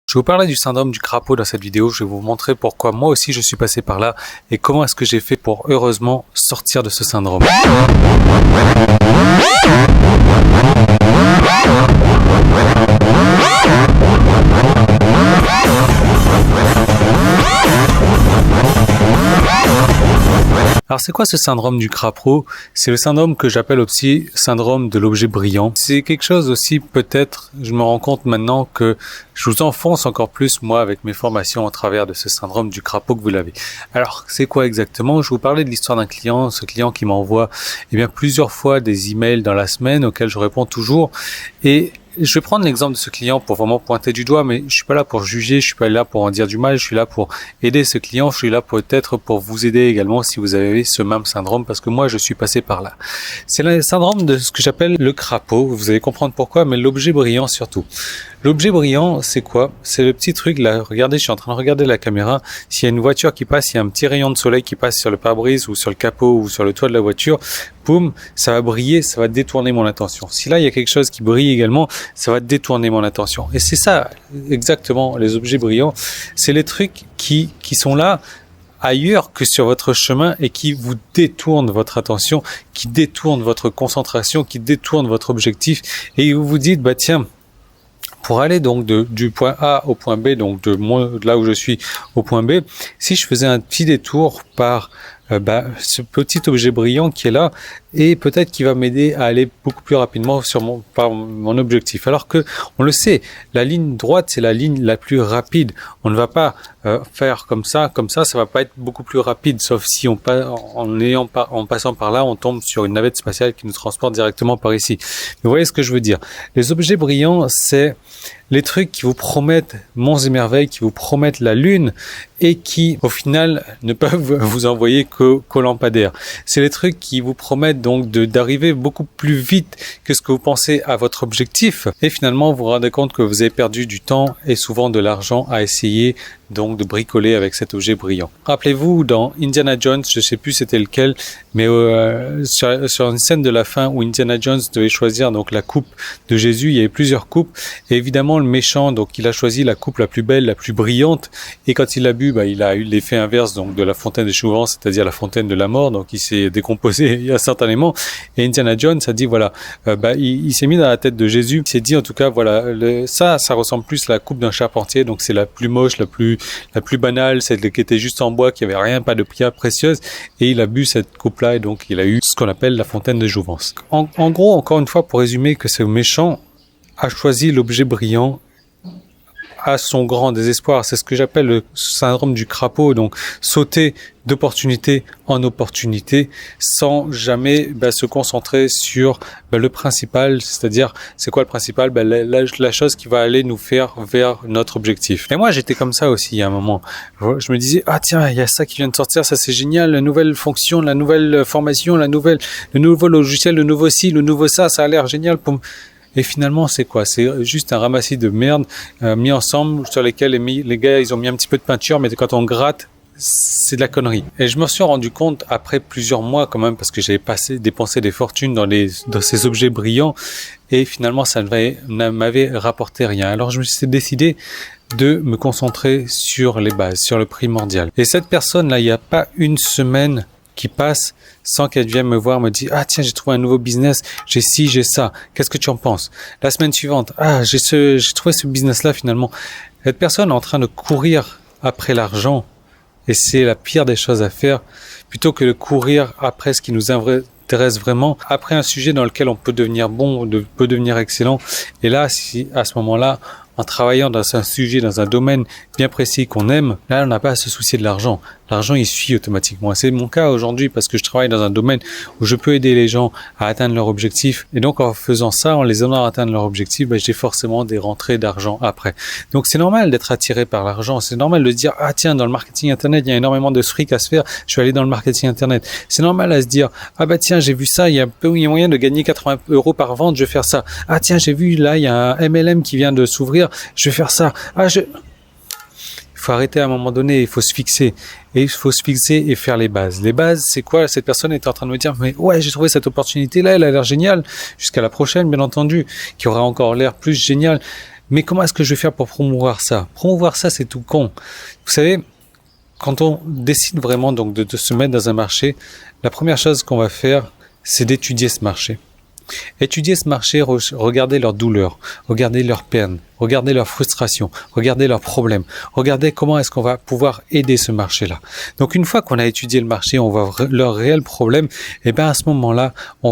Je vais vous parler du syndrome du crapaud dans cette vidéo. Je vais vous montrer pourquoi moi aussi je suis passé par là et comment est-ce que j'ai fait pour heureusement sortir de ce syndrome. Alors c'est quoi ce syndrome du crapaud? C'est le syndrome que j'appelle aussi syndrome de l'objet brillant. C'est quelque chose aussi peut-être, je me rends compte maintenant que je vous enfonce encore plus moi avec mes formations au travers de ce syndrome du crapaud que vous l'avez. Alors c'est quoi exactement? Je vous parlais de l'histoire d'un client, ce client qui m'envoie plusieurs fois des emails dans la semaine auxquels je réponds toujours et je vais prendre l'exemple de ce client pour vraiment pointer du doigt, mais je suis pas là pour juger, je suis pas là pour en dire du mal, je suis là pour aider ce client, je suis là peut-être pour vous aider également si vous avez ce même syndrome, parce que moi je suis passé par là. C'est le syndrome de ce que j'appelle le crapaud, vous allez comprendre pourquoi, mais l'objet brillant surtout. L'objet brillant, c'est quoi? C'est le petit truc là, regardez, je suis en train de regarder la caméra, s'il y a une voiture qui passe, il y a un petit rayon de soleil qui passe sur le pare-brise ou sur le capot ou sur le toit de la voiture, boum, ça va briller, ça va détourner mon attention. Si là il y a quelque chose qui brille également, ça va détourner mon attention. Et c'est ça, exactement, les objets brillants, c'est les trucs qui sont là ailleurs que sur votre chemin et qui vous détournent votre attention, qui détournent votre concentration, qui détournent votre objectif et vous vous dites, bah tiens, pour aller donc du point A au point B, donc de là où je suis au point B, si je faisais un petit détour par ce petit objet brillant qui est là et peut-être qui va m'aider à aller beaucoup plus rapidement par mon objectif. Alors que on le sait, la ligne droite c'est la ligne la plus rapide. On ne va pas faire comme ça, ça va pas être beaucoup plus rapide, sauf si en passant par là, on tombe sur une navette spatiale qui nous transporte directement par ici. Mais vous voyez ce que je veux dire. Les objets brillants, c'est les trucs qui vous promettent monts et merveilles, qui vous promettent la lune et qui, au final, ne peuvent vous envoyer qu'au lampadaire. C'est les trucs qui vous promettent donc d'arriver beaucoup plus vite que ce que vous pensez à votre objectif. Et finalement, vous vous rendez compte que vous avez perdu du temps et souvent de l'argent à essayer donc de bricoler avec cet objet brillant. Rappelez-vous, dans Indiana Jones, je sais plus c'était lequel, mais sur une scène de la fin où Indiana Jones devait choisir donc la coupe de Jésus, il y avait plusieurs coupes, et évidemment le méchant, donc il a choisi la coupe la plus belle, la plus brillante, et quand il l'a bu, il a eu l'effet inverse donc de la fontaine de jouvence, c'est-à-dire la fontaine de la mort, donc il s'est décomposé instantanément, et Indiana Jones a dit voilà, il s'est mis dans la tête de Jésus, il s'est dit en tout cas voilà, ça ressemble plus à la coupe d'un charpentier, donc c'est la plus moche, la plus banale, celle qui était juste en bois, qui avait rien, pas de pierre précieuse, et il a bu cette coupe-là, et donc il a eu ce qu'on appelle la fontaine de jouvence. En gros, encore une fois, pour résumer, que ce méchant a choisi l'objet brillant à son grand désespoir. C'est ce que j'appelle le syndrome du crapaud, donc sauter d'opportunité en opportunité sans jamais se concentrer sur le principal, c'est-à-dire c'est quoi le principal, la chose qui va aller nous faire vers notre objectif. Et moi j'étais comme ça aussi il y a un moment, je me disais tiens, il y a ça qui vient de sortir, ça c'est génial, la nouvelle fonction, la nouvelle formation, le nouveau logiciel, le nouveau ci, le nouveau ça a l'air génial pour... Et finalement, c'est quoi? C'est juste un ramassis de merde mis ensemble sur lesquels les gars ils ont mis un petit peu de peinture, mais quand on gratte, c'est de la connerie. Et je me suis rendu compte après plusieurs mois quand même, parce que j'avais dépensé des fortunes dans ces objets brillants, et finalement ça ne m'avait rapporté rien. Alors je me suis décidé de me concentrer sur les bases, sur le primordial. Et cette personne-là, il n'y a pas une semaine qui passe sans qu'elle vienne me voir, me dire tiens, j'ai trouvé un nouveau business, j'ai ci, j'ai ça, qu'est-ce que tu en penses? La semaine suivante, j'ai trouvé ce business là finalement. Cette personne est en train de courir après l'argent, et c'est la pire des choses à faire, plutôt que de courir après ce qui nous intéresse vraiment, après un sujet dans lequel on peut devenir bon, peut devenir excellent. Et là, si à ce moment-là, en travaillant dans un sujet, dans un domaine bien précis qu'on aime, là on n'a pas à se soucier de l'argent. L'argent il suit automatiquement. C'est mon cas aujourd'hui parce que je travaille dans un domaine où je peux aider les gens à atteindre leur objectif. Et donc en faisant ça, en les aidant à atteindre leur objectif, j'ai forcément des rentrées d'argent après. Donc c'est normal d'être attiré par l'argent. C'est normal de se dire tiens, dans le marketing internet il y a énormément de fric à se faire, je vais aller dans le marketing internet. C'est normal à se dire tiens, j'ai vu ça, il y a moyen de gagner 80 € par vente, je vais faire ça. Tiens, j'ai vu là il y a un MLM qui vient de s'ouvrir, je vais faire ça. Il faut arrêter à un moment donné, il faut se fixer. Et il faut se fixer et faire les bases. Les bases, c'est quoi? Cette personne est en train de me dire, mais ouais, j'ai trouvé cette opportunité-là, elle a l'air géniale. Jusqu'à la prochaine, bien entendu, qui aura encore l'air plus géniale. Mais comment est-ce que je vais faire pour promouvoir ça? Promouvoir ça, c'est tout con. Vous savez, quand on décide vraiment donc de se mettre dans un marché, la première chose qu'on va faire, c'est d'étudier ce marché. Étudier ce marché, regardez leurs douleurs, regardez leurs peines, regardez leurs frustrations, regardez leurs problèmes, regardez comment est-ce qu'on va pouvoir aider ce marché-là. Donc une fois qu'on a étudié le marché, on voit leurs réels problèmes, et bien à ce moment-là, on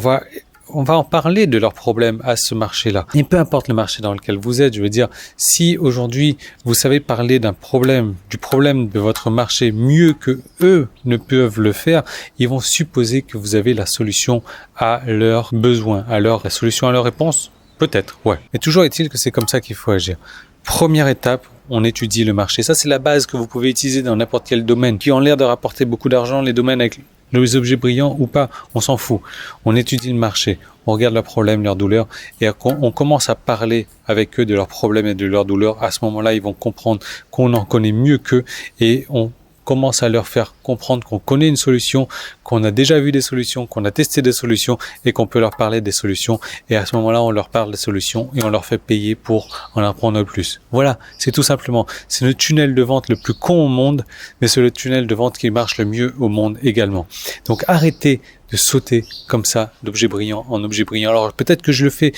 va en parler de leurs problèmes à ce marché-là. Et peu importe le marché dans lequel vous êtes, je veux dire, si aujourd'hui vous savez parler du problème de votre marché mieux que eux ne peuvent le faire, ils vont supposer que vous avez la solution à leurs besoins, la solution à leurs réponses. Peut-être, ouais. Mais toujours est-il que c'est comme ça qu'il faut agir. Première étape, on étudie le marché. Ça, c'est la base que vous pouvez utiliser dans n'importe quel domaine qui ont l'air de rapporter beaucoup d'argent, les domaines avec les objets brillants ou pas, on s'en fout. On étudie le marché, on regarde leurs problèmes, leurs douleurs, et on commence à parler avec eux de leurs problèmes et de leurs douleurs. À ce moment-là, ils vont comprendre qu'on en connaît mieux qu'eux et on commence à leur faire comprendre qu'on connaît une solution, qu'on a déjà vu des solutions, qu'on a testé des solutions et qu'on peut leur parler des solutions. Et à ce moment-là, on leur parle des solutions et on leur fait payer pour en apprendre plus. Voilà, c'est tout simplement. C'est le tunnel de vente le plus con au monde, mais c'est le tunnel de vente qui marche le mieux au monde également. Donc arrêtez de sauter comme ça d'objet brillant en objet brillant. Alors peut-être que je le fais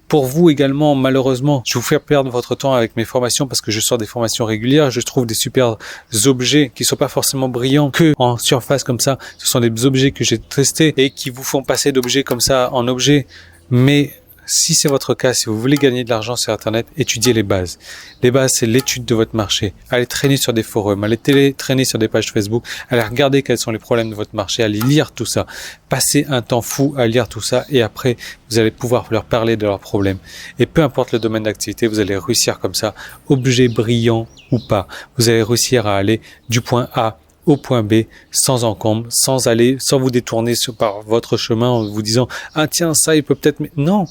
pour vous également, malheureusement, je vous fais perdre votre temps avec mes formations parce que je sors des formations régulières, je trouve des super objets qui sont pas forcément brillants que en surface comme ça. Ce sont des objets que j'ai testés et qui vous font passer d'objets comme ça en objets. Mais si c'est votre cas, si vous voulez gagner de l'argent sur Internet, étudiez les bases. Les bases, c'est l'étude de votre marché. Allez traîner sur des forums, allez traîner sur des pages Facebook, allez regarder quels sont les problèmes de votre marché, allez lire tout ça. Passez un temps fou à lire tout ça et après, vous allez pouvoir leur parler de leurs problèmes. Et peu importe le domaine d'activité, vous allez réussir comme ça, objet brillant ou pas. Vous allez réussir à aller du point A au point B, sans encombre, sans vous détourner par votre chemin en vous disant « Ah tiens, ça, il peut peut-être... » Non,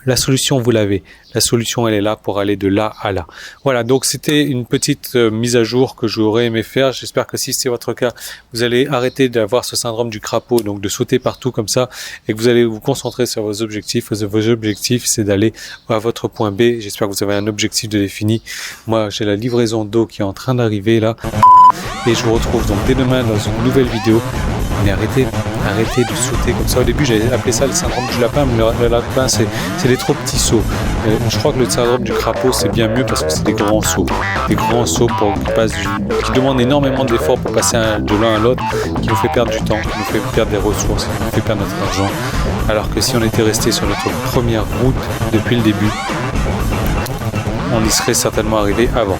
la solution, vous l'avez. La solution, elle est là pour aller de là à là. Voilà, donc c'était une petite mise à jour que j'aurais aimé faire. J'espère que si c'est votre cas, vous allez arrêter d'avoir ce syndrome du crapaud, donc de sauter partout comme ça, et que vous allez vous concentrer sur vos objectifs. Vos objectifs, c'est d'aller à votre point B. J'espère que vous avez un objectif de défini. Moi, j'ai la livraison d'eau qui est en train d'arriver là. Et je vous retrouve donc dès demain dans une nouvelle vidéo. Mais arrêtez de sauter comme ça. Au début, j'avais appelé ça le syndrome du lapin, mais le lapin, c'est des trop petits sauts. Je crois que le syndrome du crapaud, c'est bien mieux parce que c'est des grands sauts. Des grands sauts qui demandent énormément d'efforts pour passer de l'un à l'autre, qui nous fait perdre du temps, qui nous fait perdre des ressources, qui nous fait perdre notre argent. Alors que si on était resté sur notre première route depuis le début, on y serait certainement arrivé avant.